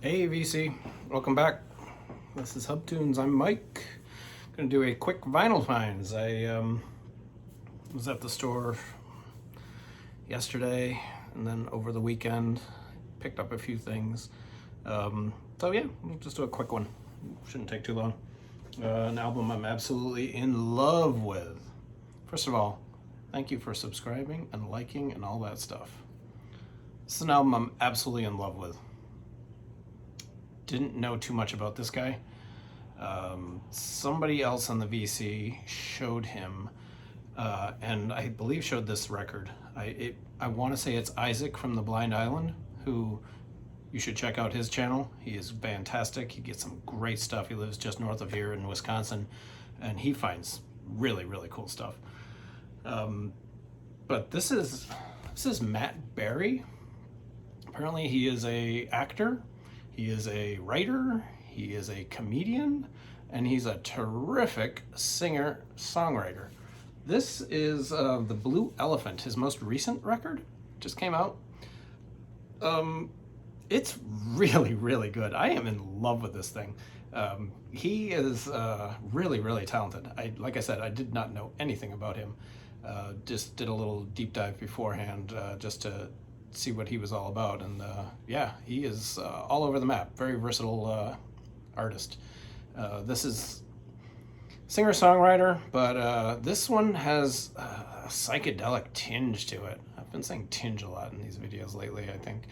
Hey VC, welcome back. This is Hub Tunes. I'm Mike. Gonna do a quick vinyl finds. I was at the store yesterday and then over the weekend picked up a few things. So yeah, we'll just do a quick one. Shouldn't take too long. An album I'm absolutely in love with. First of all, thank you for subscribing and liking and all that stuff. This is an album I'm absolutely in love with. Didn't know too much about this guy. Somebody else on the VC showed him, and I believe showed this record. I want to say it's Isaac from the Blind Island, who you should check out his channel. He is fantastic. He gets some great stuff. He lives just north of here in Wisconsin, and he finds really, really cool stuff. But this is Matt Berry. Apparently, he is a actor. He is a writer, he is a comedian, and he's a terrific singer-songwriter. This is The Blue Elephant, his most recent record, just came out. It's really, really good. I am in love with this thing. He is really, really talented. Like I said, I did not know anything about him. Just did a little deep dive beforehand just to see what he was all about, and yeah, he is all over the map. Very versatile artist. This is singer-songwriter, but this one has a psychedelic tinge to it. I've been saying tinge a lot in these videos lately, I think.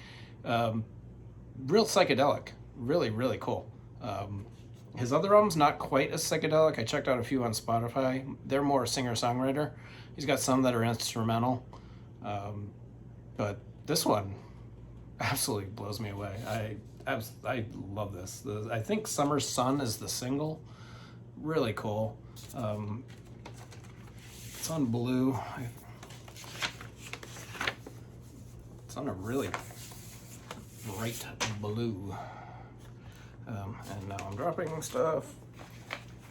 Real psychedelic. Really, really cool. His other album's not quite as psychedelic. I checked out a few on Spotify. They're more singer-songwriter. He's got some that are instrumental, but this one absolutely blows me away. I love this. I think Summer Sun is the single. Really cool. It's on blue. It's on a really bright blue. And now I'm dropping stuff.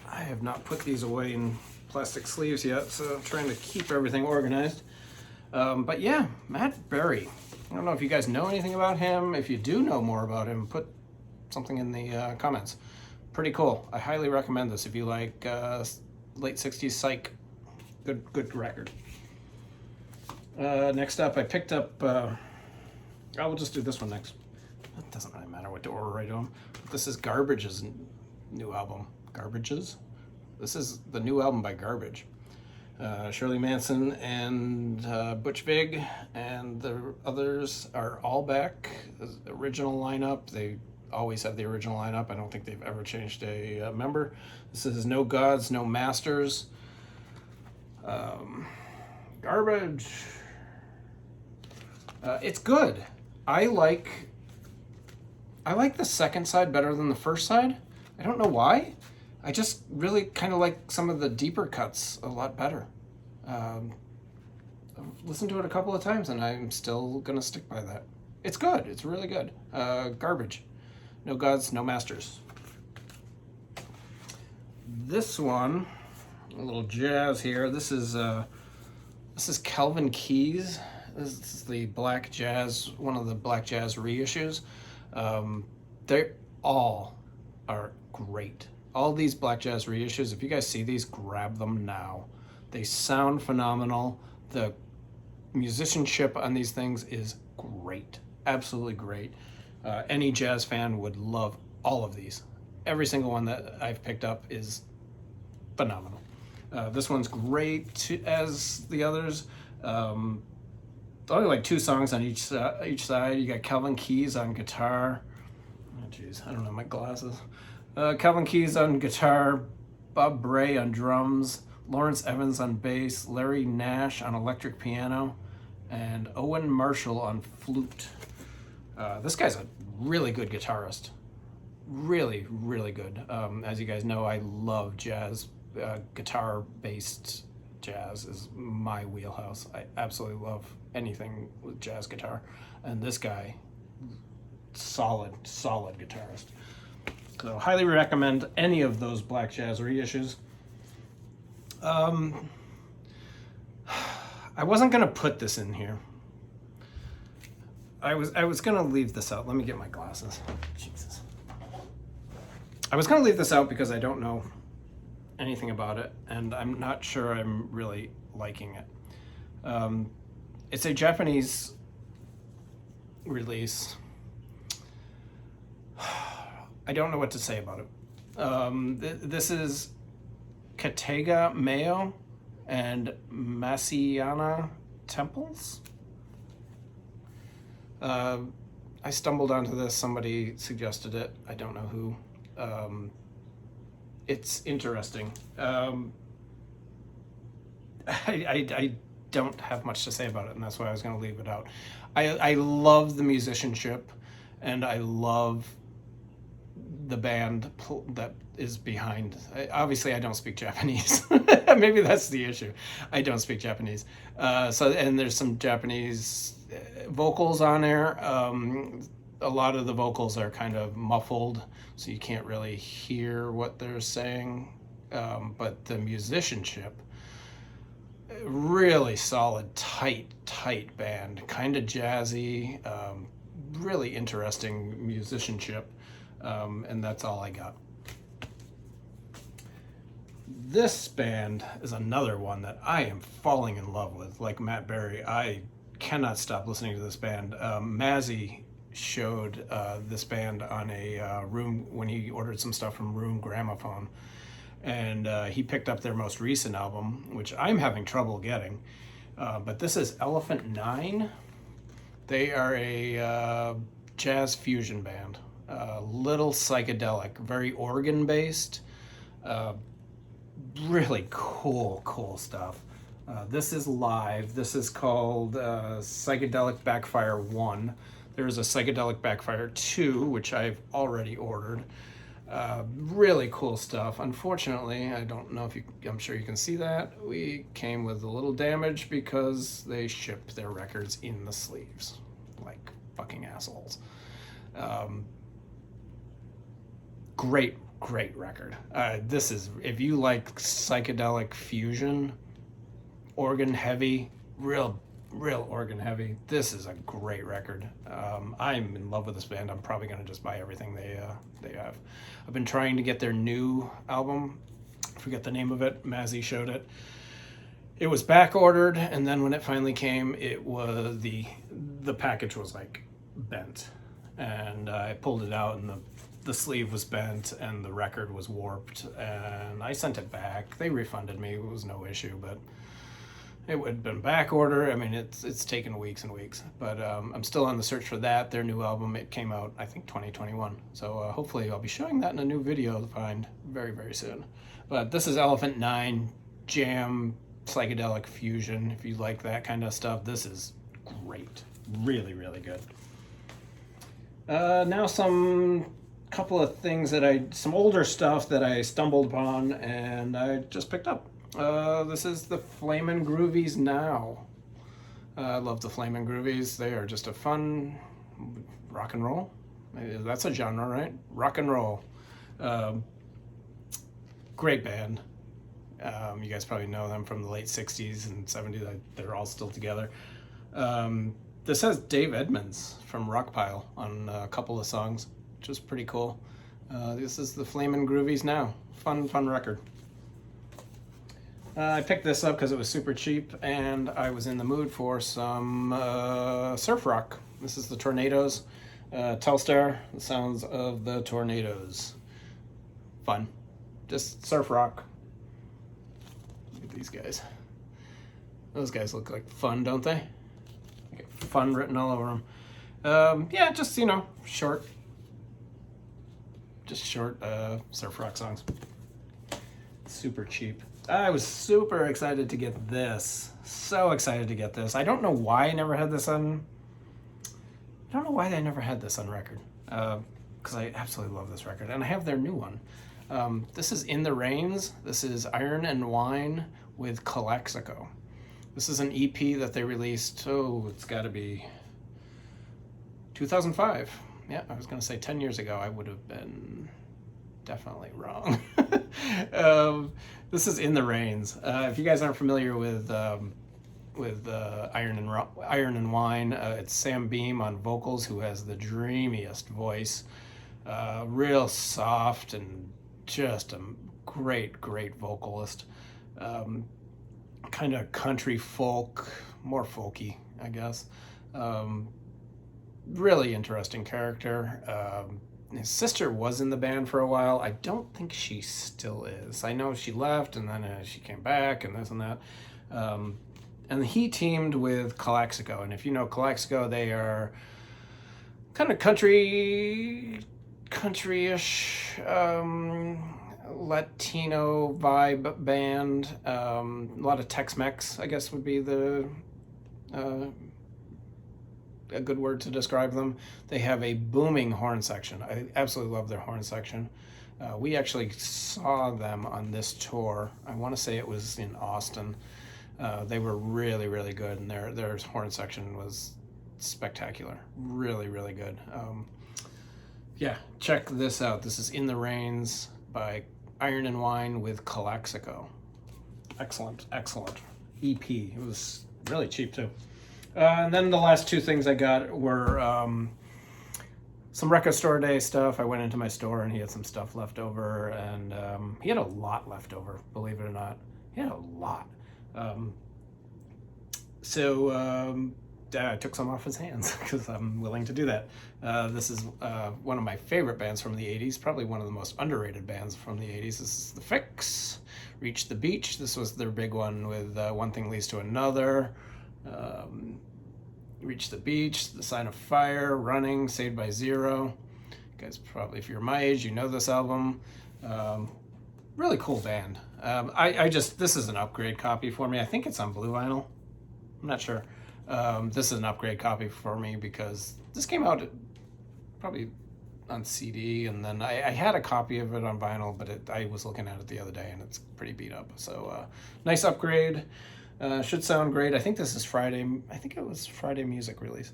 I have not put these away in plastic sleeves yet, so I'm trying to keep everything organized. But yeah, Matt Berry. I don't know if you guys know anything about him. If you do know more about him, put something in the comments. Pretty cool. I highly recommend this if you like late 60s psych. Good record. Next up, I picked up, I will just do this one next. It doesn't really matter what order I do them. This is Garbage's new album. Garbage's? This is the new album by Garbage. Shirley Manson and Butch Vig and the others are all back. The original lineup. They always have the original lineup. I don't think they've ever changed a member. This is No Gods, No Masters. Garbage. It's good. I like the second side better than the first side. I don't know why. I just really kind of like some of the deeper cuts a lot better. I've listened to it a couple of times and I'm still gonna stick by that. It's good. It's really good. Garbage. No Gods, No Masters. This one, a little jazz here. This is Calvin Keys. This is the Black Jazz, one of the Black Jazz reissues. They all are great. All these Black Jazz reissues, if you guys see these, grab them now. They sound phenomenal. The musicianship on these things is great. Absolutely great. Any jazz fan would love all of these. Every single one that I've picked up is phenomenal. This one's great as the others. Only like 2 songs on each side. You got Calvin Keys on guitar. Oh jeez, I don't know my glasses. Calvin Keys on guitar, Bob Bray on drums, Lawrence Evans on bass, Larry Nash on electric piano, and Owen Marshall on flute. This guy's a really good guitarist. Really, really good. As you guys know, I love jazz. Guitar-based jazz is my wheelhouse. I absolutely love anything with jazz guitar. And this guy, solid guitarist. So highly recommend any of those Black Jazz reissues. I wasn't gonna put this in here. I was gonna leave this out. Let me get my glasses. Jesus. I was gonna leave this out because I don't know anything about it, and I'm not sure I'm really liking it. It's a Japanese release. I don't know what to say about it. This is Katega Mayo and Masiana Temples. I stumbled onto this. Somebody suggested it. I don't know who. It's interesting. I don't have much to say about it, and that's why I was going to leave it out. I love the musicianship, and I love the band that is behind. Obviously, I don't speak Japanese. Maybe that's the issue. I don't speak Japanese. And there's some Japanese vocals on there. A lot of the vocals are kind of muffled, so you can't really hear what they're saying. But the musicianship, really solid, tight band, kind of jazzy, really interesting musicianship. And that's all I got. This band is another one that I am falling in love with. Like Matt Berry, I cannot stop listening to this band. Mazzy showed this band on a Room, when he ordered some stuff from Room Gramophone, and he picked up their most recent album, which I'm having trouble getting. But this is Elephantnine. They are a jazz fusion band. Little psychedelic, very organ based, really cool stuff. This is live. This is called Psychedelic Backfire 1. There's a Psychedelic Backfire 2, which I've already ordered. Really cool stuff. Unfortunately, I don't know if I'm sure you can see that. We came with a little damage because they shipped their records in the sleeves. Like fucking assholes. Great record. This is, if you like psychedelic fusion, organ heavy, real organ heavy, this is a great record. I'm in love with this band. I'm probably going to just buy everything they have. I've been trying to get their new album. I forget the name of it. Mazzy showed it. It was back ordered, and then when it finally came, it was the package was like bent, and I pulled it out, and the sleeve was bent and the record was warped, and I sent it back. They refunded me. It was no issue, but it would have been back order. I mean, it's taken weeks and weeks, but I'm still on the search for that. Their new album, it came out, I think, 2021. So hopefully I'll be showing that in a new video to find very soon. But this is Elephantnine, jam, psychedelic fusion. If you like that kind of stuff, this is great. Really good. Now some couple of things some older stuff that I stumbled upon and I just picked up. This is the Flamin' Groovies Now. I love the Flamin' Groovies. They are just a fun rock and roll. That's a genre, right? Rock and roll. Great band. You guys probably know them from the late 60s and 70s. They're all still together. This has Dave Edmunds from Rockpile on a couple of songs, which is pretty cool. This is the Flamin' Groovies Now. Fun record. I picked this up because it was super cheap, and I was in the mood for some surf rock. This is the Tornadoes. Telstar, the sounds of the Tornadoes. Fun. Just surf rock. Look at these guys. Those guys look like fun, don't they? Get fun written all over them. Yeah, just, short surf rock songs. Super cheap. I was super excited to get this. So excited to get this. I don't know why I never had this on record. Because I absolutely love this record. And I have their new one. This is In the Rains. This is Iron and Wine with Calexico. This is an EP that they released, it's got to be 2005. Yeah, I was going to say 10 years ago. I would have been definitely wrong. This is In the Rains. If you guys aren't familiar with with Iron and Wine. It's Sam Beam on vocals, who has the dreamiest voice. Real soft and just a great vocalist. Kind of country folk, more folky, I guess. Really interesting character. His sister was in the band for a while. I don't think she still is. I know she left and then she came back and this and that. And he teamed with Calexico. And if you know Calexico, they are kind of countryish, Latino vibe band. A lot of Tex-Mex, I guess, would be the a good word to describe them. They have a booming horn section. I absolutely love their horn section. We actually saw them on this tour. I want to say it was in Austin. They were really good, and their horn section was spectacular. Really good. Yeah, check this out. This is In the Rains by Iron and Wine with Calexico. Excellent EP. It was really cheap too. And then the last two things I got were some record store day stuff. I went into my store and he had some stuff left over, and he had a lot left over, believe it or not. He had a lot. I took some off his hands because I'm willing to do that. This is one of my favorite bands from the 80s, probably one of the most underrated bands from the 80s. This is The Fix, Reach the Beach. This was their big one with One Thing Leads to Another. Reach the Beach, The Sign of Fire, Running, Saved by Zero. You guys probably, if you're my age, you know this album. Really cool band. This is an upgrade copy for me. I think it's on blue vinyl. I'm not sure. This is an upgrade copy for me because this came out probably on CD, and then I had a copy of it on vinyl, but I was looking at it the other day and it's pretty beat up. So nice upgrade. Should sound great. I think this is Friday. I think it was Friday music release.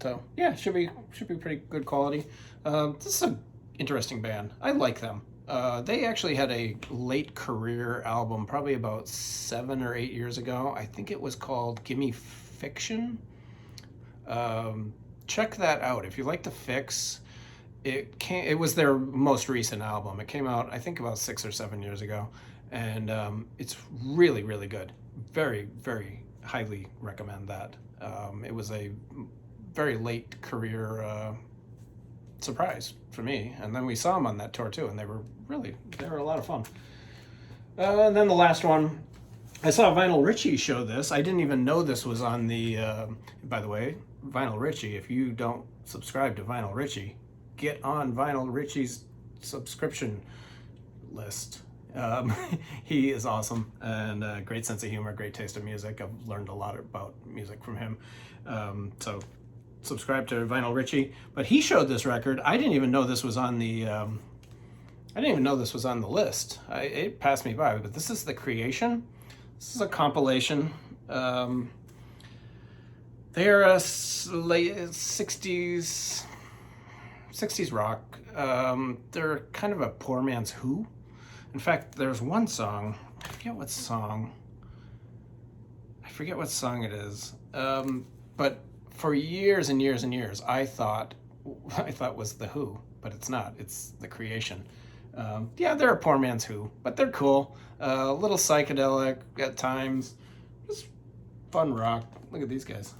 So yeah, should be pretty good quality. This is an interesting band. I like them. They actually had a late career album, probably about 7 or 8 years ago. I think it was called Gimme Fiction. Check that out if you like The Fix. It was their most recent album. It came out, I think, about 6 or 7 years ago. And it's really good. Very highly recommend that. It was a very late career surprise for me, and then we saw them on that tour too, and they were a lot of fun. And then the last one, I saw Vinyl Richie show this. I didn't even know this was on the by the way, Vinyl Richie, if you don't subscribe to Vinyl Richie, get on Vinyl Richie's subscription list. He is awesome, and great sense of humor, great taste of music. I've learned a lot about music from him. So subscribe to Vinyl Richie. But he showed this record. I didn't even know this was on the list. It passed me by. But this is The Creation. This is a compilation. They're a late 60s rock. They're kind of a poor man's Who. In fact, there's one song, I forget what song it is, but for years and years, I thought was The Who, but it's not, it's The Creation. Yeah, they're a poor man's Who, but they're cool, a little psychedelic at times, just fun rock. Look at these guys.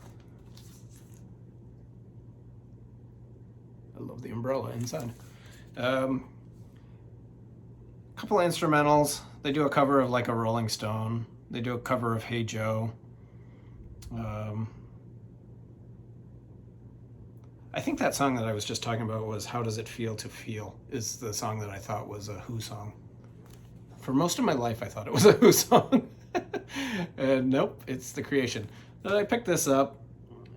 I love the umbrella inside. Couple of instrumentals. They do a cover of like a Rolling Stone. They do a cover of Hey Joe. I think that song that I was just talking about was How Does It Feel to Feel, is the song that I thought was a Who song. For most of my life, I thought it was a Who song. And nope, it's The Creation. But I picked this up.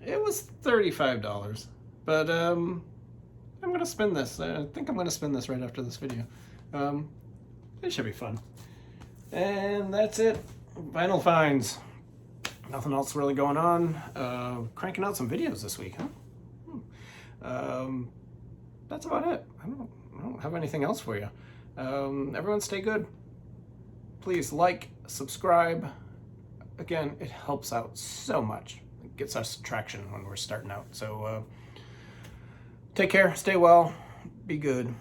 It was $35, but I'm gonna spin this. I think I'm gonna spin this right after this video. It should be fun. And that's it. Vinyl finds. Nothing else really going on. Cranking out some videos this week, huh? That's about it. I don't have anything else for you. Everyone stay good. Please like, subscribe. again, it helps out so much. It gets us traction when we're starting out. So take care, stay well, be good.